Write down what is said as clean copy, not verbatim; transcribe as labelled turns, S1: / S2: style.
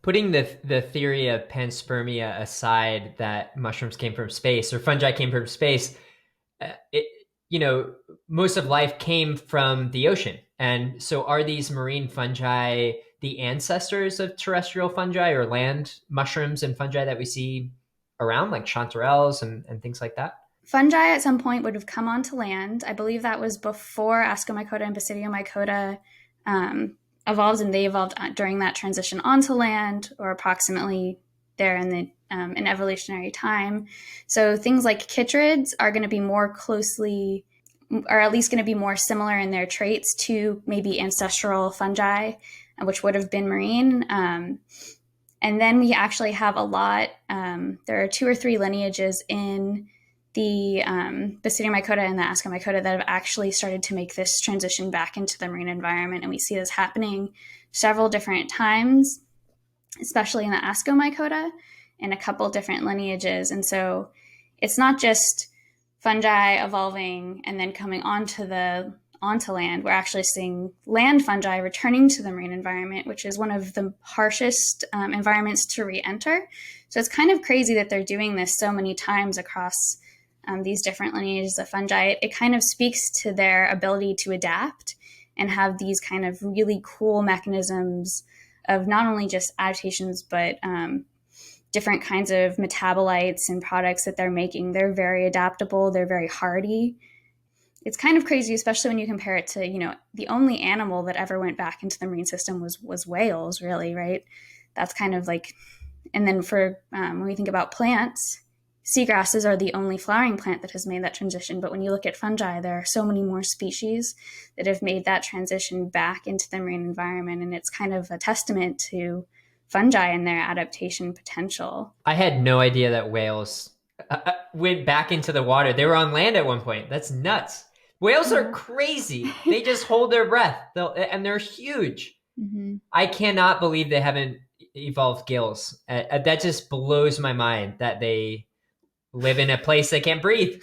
S1: putting the theory of panspermia aside, that mushrooms came from space or fungi came from space, it, you know, most of life came from the ocean. And so are these marine fungi the ancestors of terrestrial fungi or land mushrooms and fungi that we see around, like chanterelles and things like that?
S2: Fungi at some point would have come onto land. I believe that was before Ascomycota and Basidiomycota evolved, and they evolved during that transition onto land, or approximately there in the in evolutionary time. So things like chytrids are going to be more closely, or at least going to be more similar in their traits to maybe ancestral fungi, which would have been marine. And then we actually have a lot. There are two or three lineages in the Basidiomycota and the Ascomycota that have actually started to make this transition back into the marine environment. And we see this happening several different times, especially in the Ascomycota and a couple different lineages. And so it's not just fungi evolving and then coming onto land. We're actually seeing land fungi returning to the marine environment, which is one of the harshest environments to re-enter. So it's kind of crazy that they're doing this so many times across these different lineages of fungi. It kind of speaks to their ability to adapt and have these kind of really cool mechanisms of not only just adaptations, but different kinds of metabolites and products that they're making. They're very adaptable. They're very hardy. It's kind of crazy, especially when you compare it to, the only animal that ever went back into the marine system was whales, really, right? That's kind of like, and then for when we think about plants, seagrasses are the only flowering plant that has made that transition. But when you look at fungi, there are so many more species that have made that transition back into the marine environment. And it's kind of a testament to fungi and their adaptation potential.
S1: I had no idea that whales went back into the water. They were on land at one point. That's nuts. Whales are crazy. They just hold their breath, and they're huge.
S2: Mm-hmm.
S1: I cannot believe they haven't evolved gills. That just blows my mind that they live in a place they can't breathe.